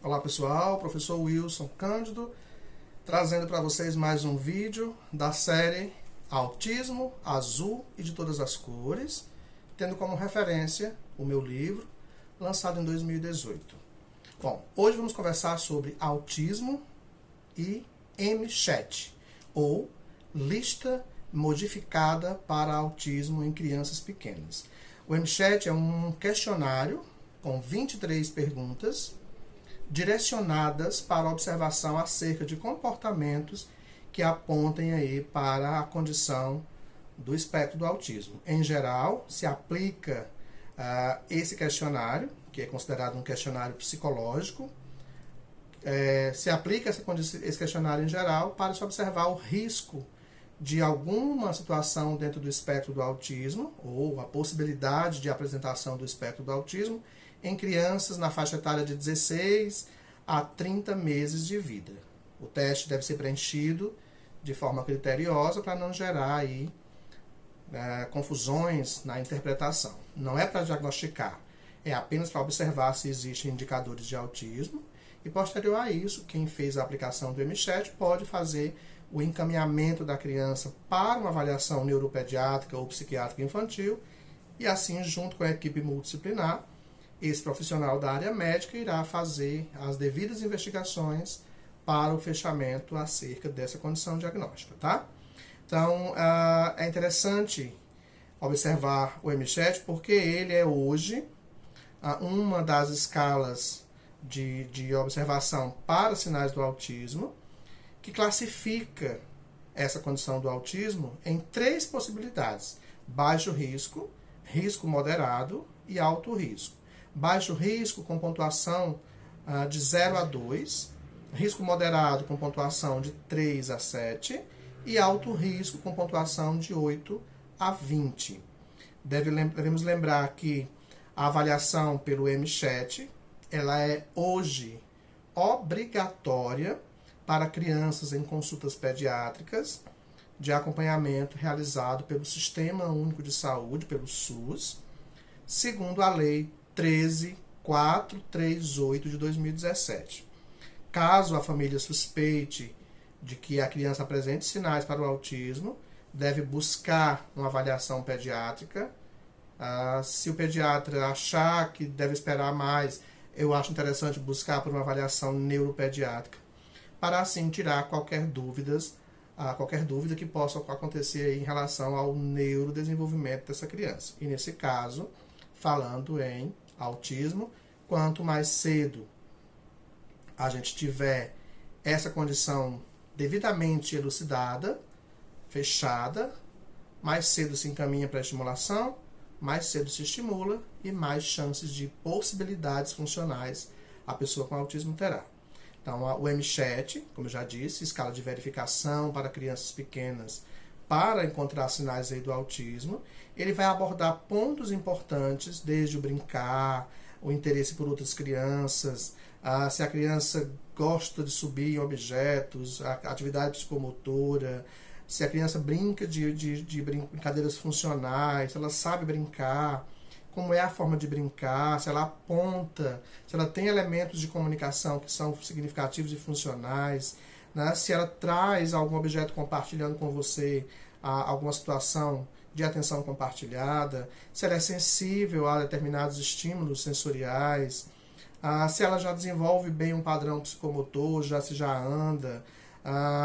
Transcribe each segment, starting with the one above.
Olá pessoal, professor Wilson Cândido, trazendo para vocês mais um vídeo da série Autismo, Azul e de Todas as Cores, tendo como referência o meu livro, lançado em 2018. Bom, hoje vamos conversar sobre autismo e MCHAT, ou Lista Modificada para Autismo em Crianças Pequenas. O MCHAT é um questionário com 23 perguntas direcionadas para observação acerca de comportamentos que apontem aí para a condição do espectro do autismo. Em geral, se aplica esse questionário, que é considerado um questionário psicológico, se aplica esse questionário em geral para se observar o risco de alguma situação dentro do espectro do autismo, ou a possibilidade de apresentação do espectro do autismo, em crianças na faixa etária de 16 a 30 meses de vida. O teste deve ser preenchido de forma criteriosa para não gerar aí, confusões na interpretação. Não é para diagnosticar, é apenas para observar se existem indicadores de autismo e, posterior a isso, quem fez a aplicação do MCHAT pode fazer o encaminhamento da criança para uma avaliação neuropediátrica ou psiquiátrica infantil e assim, junto com a equipe multidisciplinar, esse profissional da área médica irá fazer as devidas investigações para o fechamento acerca dessa condição diagnóstica, tá? Então, é interessante observar o MCHAT porque ele é hoje uma das escalas de observação para sinais do autismo, que classifica essa condição do autismo em 3 possibilidades: baixo risco, risco moderado e alto risco. Baixo risco com pontuação de 0 a 2, risco moderado com pontuação de 3 a 7 e alto risco com pontuação de 8 a 20. Devemos lembrar que a avaliação pelo MCHAT ela é hoje obrigatória para crianças em consultas pediátricas de acompanhamento realizado pelo Sistema Único de Saúde, pelo SUS, segundo a Lei 13.438 de 2017. Caso a família suspeite de que a criança apresente sinais para o autismo, deve buscar uma avaliação pediátrica. Se o pediatra achar que deve esperar mais, eu acho interessante buscar por uma avaliação neuropediátrica, para assim tirar qualquer dúvida que possa acontecer em relação ao neurodesenvolvimento dessa criança. E nesse caso, falando em autismo, quanto mais cedo a gente tiver essa condição devidamente elucidada, fechada, mais cedo se encaminha para a estimulação, mais cedo se estimula e mais chances de possibilidades funcionais a pessoa com autismo terá. Então, o MCHAT, como eu já disse, escala de verificação para crianças pequenas para encontrar sinais aí do autismo, ele vai abordar pontos importantes, desde o brincar, o interesse por outras crianças, se a criança gosta de subir em objetos, a atividade psicomotora, se a criança brinca de brincadeiras funcionais, se ela sabe brincar, como é a forma de brincar, se ela aponta, se ela tem elementos de comunicação que são significativos e funcionais, né? Se ela traz algum objeto compartilhando com você alguma situação de atenção compartilhada, se ela é sensível a determinados estímulos sensoriais, se ela já desenvolve bem um padrão psicomotor, se já anda,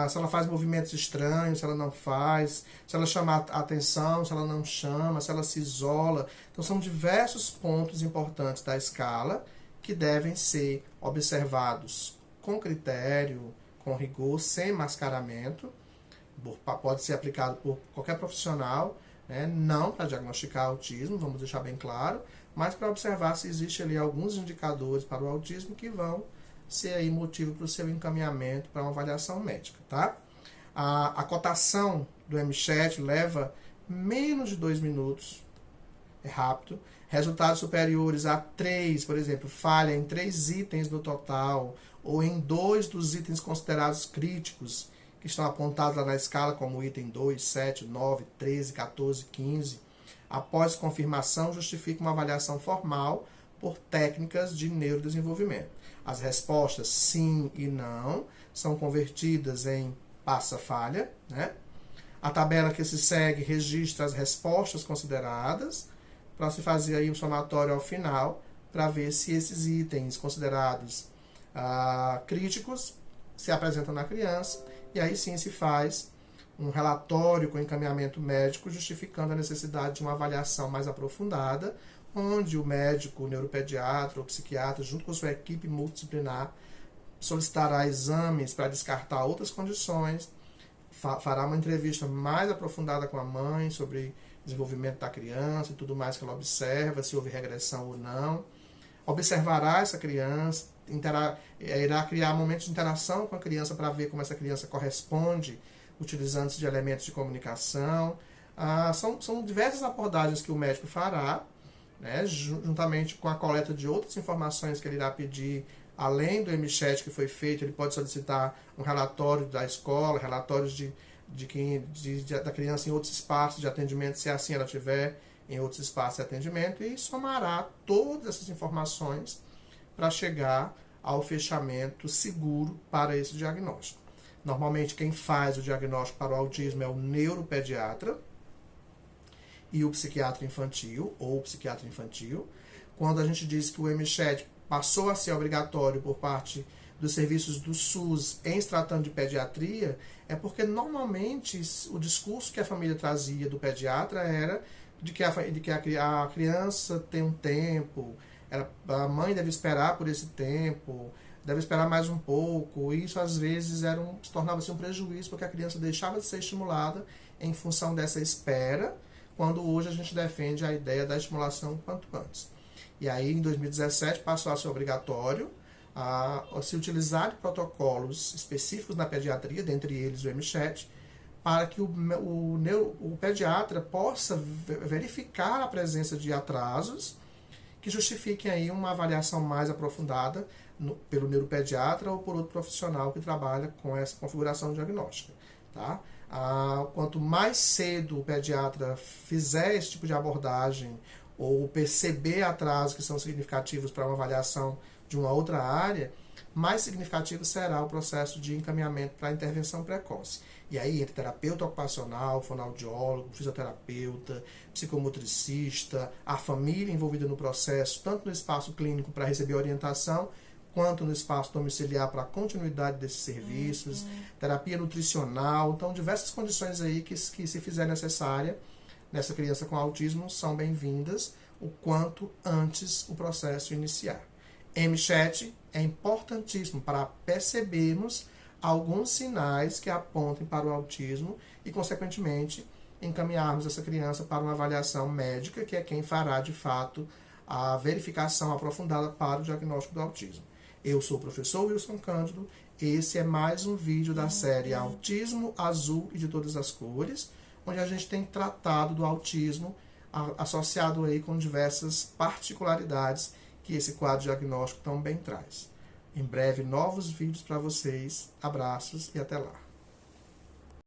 se ela faz movimentos estranhos, se ela não faz, se ela chama a atenção, se ela não chama, se ela se isola. Então são diversos pontos importantes da escala que devem ser observados com critério, com rigor, sem mascaramento. Pode ser aplicado por qualquer profissional, né? Não para diagnosticar autismo, vamos deixar bem claro, mas para observar se existe ali alguns indicadores para o autismo que vão ser aí motivo para o seu encaminhamento para uma avaliação médica, tá? A cotação do MCHAT leva menos de 2 minutos, é rápido. Resultados superiores a 3, por exemplo, falha em 3 itens do total, ou em 2 dos itens considerados críticos, que estão apontados lá na escala como item 2, 7, 9, 13, 14, 15. Após confirmação, justifica uma avaliação formal por técnicas de neurodesenvolvimento. As respostas sim e não são convertidas em passa-falha, né? A tabela que se segue registra as respostas consideradas para se fazer aí um somatório ao final para ver se esses itens considerados críticos se apresentam na criança, e aí sim se faz um relatório com encaminhamento médico justificando a necessidade de uma avaliação mais aprofundada, onde o médico, o neuropediatra ou psiquiatra, junto com sua equipe multidisciplinar, solicitará exames para descartar outras condições, fará uma entrevista mais aprofundada com a mãe sobre desenvolvimento da criança e tudo mais que ela observa, se houve regressão ou não. Observará essa criança, irá criar momentos de interação com a criança para ver como essa criança corresponde, utilizando-se de elementos de comunicação. São diversas abordagens que o médico fará, né, juntamente com a coleta de outras informações que ele irá pedir, além do MChat que foi feito. Ele pode solicitar um relatório da escola, relatórios da criança em outros espaços de atendimento, se assim ela tiver em outros espaços de atendimento, e somará todas essas informações para chegar ao fechamento seguro para esse diagnóstico. Normalmente quem faz o diagnóstico para o autismo é o neuropediatra e o psiquiatra infantil, ou psiquiatra infantil. Quando a gente diz que o MChat passou a ser obrigatório por parte dos serviços do SUS em se tratando de pediatria, é porque normalmente o discurso que a família trazia do pediatra era de que a criança tem um tempo, a mãe deve esperar por esse tempo, deve esperar mais um pouco, e isso às vezes tornava-se um prejuízo, porque a criança deixava de ser estimulada em função dessa espera, quando hoje a gente defende a ideia da estimulação quanto antes. E aí, em 2017, passou a ser obrigatório a se utilizar protocolos específicos na pediatria, dentre eles o MChat, para que o pediatra possa verificar a presença de atrasos que justifiquem aí uma avaliação mais aprofundada pelo neuropediatra ou por outro profissional que trabalha com essa configuração diagnóstica. Tá? Quanto mais cedo o pediatra fizer esse tipo de abordagem ou perceber atrasos que são significativos para uma avaliação de uma outra área, mais significativo será o processo de encaminhamento para a intervenção precoce. E aí entra terapeuta ocupacional, fonoaudiólogo, fisioterapeuta, psicomotricista, a família envolvida no processo, tanto no espaço clínico para receber orientação, quanto no espaço domiciliar para a continuidade desses serviços, terapia nutricional. Então, diversas condições aí que se fizer necessária nessa criança com autismo são bem-vindas o quanto antes o processo iniciar. MChat é importantíssimo para percebermos alguns sinais que apontem para o autismo e, consequentemente, encaminharmos essa criança para uma avaliação médica, que é quem fará, de fato, a verificação aprofundada para o diagnóstico do autismo. Eu sou o professor Wilson Cândido. Esse é mais um vídeo da série Autismo Azul e de Todas as Cores, onde a gente tem tratado do autismo associado aí com diversas particularidades que esse quadro diagnóstico também traz. Em breve, novos vídeos para vocês. Abraços e até lá.